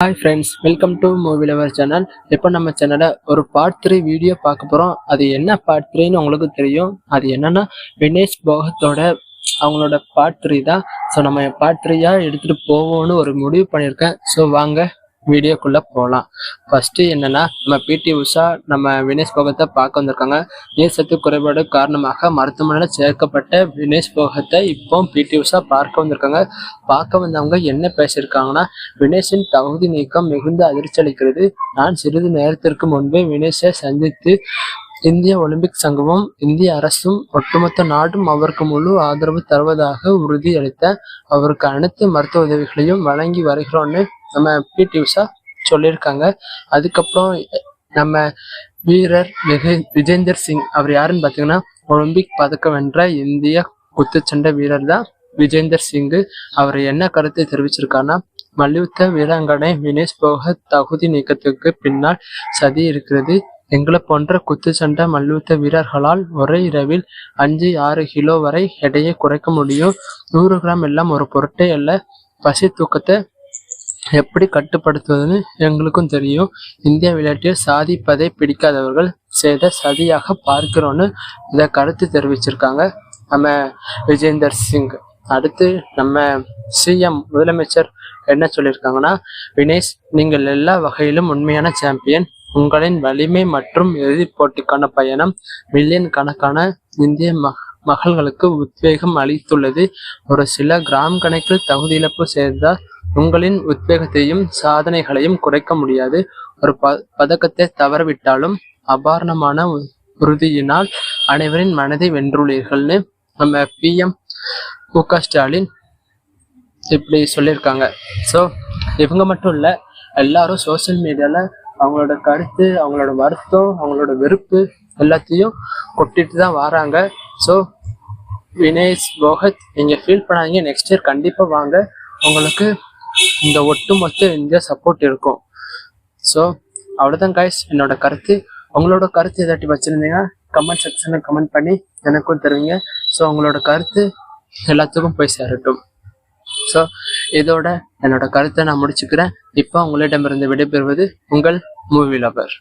Hi friends, welcome to movie lover channel. இப்போ நம்ம சேனலை ஒரு பார்ட் 3 வீடியோ பார்க்க போகிறோம். அது என்ன பார்ட் 3ன்னு உங்களுக்கு தெரியும். அது என்னன்னா வினேஷ் போகத்தோட அவங்களோட பார்ட் 3 தான். ஸோ நம்ம பார்ட் 3யாக எடுத்துகிட்டு போவோம்னு ஒரு முடிவு பண்ணியிருக்கேன். ஸோ வாங்க வீடியோக்குள்ளே போகலாம். ஃபஸ்ட்டு என்னென்னா, நம்ம பிடி உஷா நம்ம வினேஷ் போகத்தை பார்க்க வந்திருக்காங்க. நீர் சத்து குறைபாடு காரணமாக மருத்துவமனையில் சேர்க்கப்பட்ட வினேஷ் போகத்தை இப்போ பிடி உஷா பார்க்க வந்திருக்காங்க. பார்க்க வந்தவங்க என்ன பேசியிருக்காங்கன்னா, வினேஷின் தகுதி நீக்கம் மிகுந்த அதிர்ச்சி அளிக்கிறது. நான் சிறிது நேரத்திற்கு முன்பே வினேஷை சந்தித்து இந்திய ஒலிம்பிக் சங்கமும் இந்திய அரசும் ஒட்டுமொத்த நாடும் அவருக்கு முழு ஆதரவு தருவதாக உறுதி அளித்த அவருக்கு அனைத்து மருத்துவ உதவிகளையும் வழங்கி வருகிறோன்னு நம்ம பிடி உஷா சொல்லியிருக்காங்க. அதுக்கப்புறம் நம்ம வீரர் விஜேந்தர் சிங், அவர் யாருன்னு பார்த்தீங்கன்னா ஒலிம்பிக் பதக்கம் வென்ற இந்திய குத்துச்சண்டை வீரர் தான் விஜேந்தர் சிங். அவர் என்ன கருத்தை தெரிவிச்சிருக்காருன்னா, மல்யுத்த வீராங்கனை வினேஷ் போகத் தகுதி நீக்கத்துக்கு பின்னால் சதி இருக்கிறது. எங்களை போன்ற குத்துச்சண்டை மல்யுத்த வீரர்களால் ஒரே இரவில் 5-6 கிலோ வரை எடையை குறைக்க முடியும். 100 கிராம் எல்லாம் ஒரு பொருட்டே அல்ல. பசி தூக்கத்தை எப்படி கட்டுப்படுத்துவதுன்னு எங்களுக்கும் தெரியும். இந்திய விளையாட்டில் சாதிப்பதை பிடிக்காதவர்கள் செய்த சதியாக பார்க்கிறோன்னு இதை கருத்து தெரிவிச்சிருக்காங்க நம்ம விஜேந்தர் சிங். அடுத்து நம்ம சிஎம் முதலமைச்சர் என்ன சொல்லியிருக்காங்கன்னா, வினேஷ், நீங்கள் எல்லா வகையிலும் உண்மையான சாம்பியன். உங்களின் வலிமை மற்றும் இறுதிப் போட்டிக்கான பயணம் மில்லியன் கணக்கான இந்திய மகள்களுக்கு உத்வேகம் அளித்துள்ளது. ஒரு சில கிராம் கணக்கில் தகுதி இழப்பு செய்தால் உங்களின் உத்வேகத்தையும் சாதனைகளையும் குறைக்க முடியாது. ஒரு பதக்கத்தை தவறவிட்டாலும் அபாரணமான உறுதியினால் அனைவரின் மனதை வென்றுள்ளீர்கள்னு நம்ம பிஎம் மு.க. ஸ்டாலின் இப்படி சொல்லியிருக்காங்க. ஸோ இவங்க மட்டும் இல்லை, எல்லாரும் சோசியல் மீடியாவில் அவங்களோட கருத்து, அவங்களோட வருத்தம், அவங்களோட வெறுப்பு எல்லாத்தையும் கொட்டிட்டு தான் வராங்க. ஸோ வினேஷ் போகத், நீங்கள் ஃபீல் பண்ணாதீங்க, நெக்ஸ்ட் இயர் கண்டிப்பாக வாங்க, உங்களுக்கு இந்த ஒட்டுமொத்த இந்தியா சப்போர்ட் இருக்கும். ஸோ அவ்வளோதான் கைஸ் என்னோட கருத்து. உங்களோட கருத்து ஏதாட்டி வச்சுருந்தீங்கன்னா கமெண்ட் செக்ஷனில் கமெண்ட் பண்ணி எனக்கும் தருவீங்க. ஸோ உங்களோட கருத்து எல்லாத்துக்கும் போய் சேரட்டும். ஸோ இதோட என்னோட கருத்தை நான் முடிச்சுக்கிறேன். இப்போ உங்களிடமிருந்து விடைபெறுவது உங்கள் மூவி லவர்.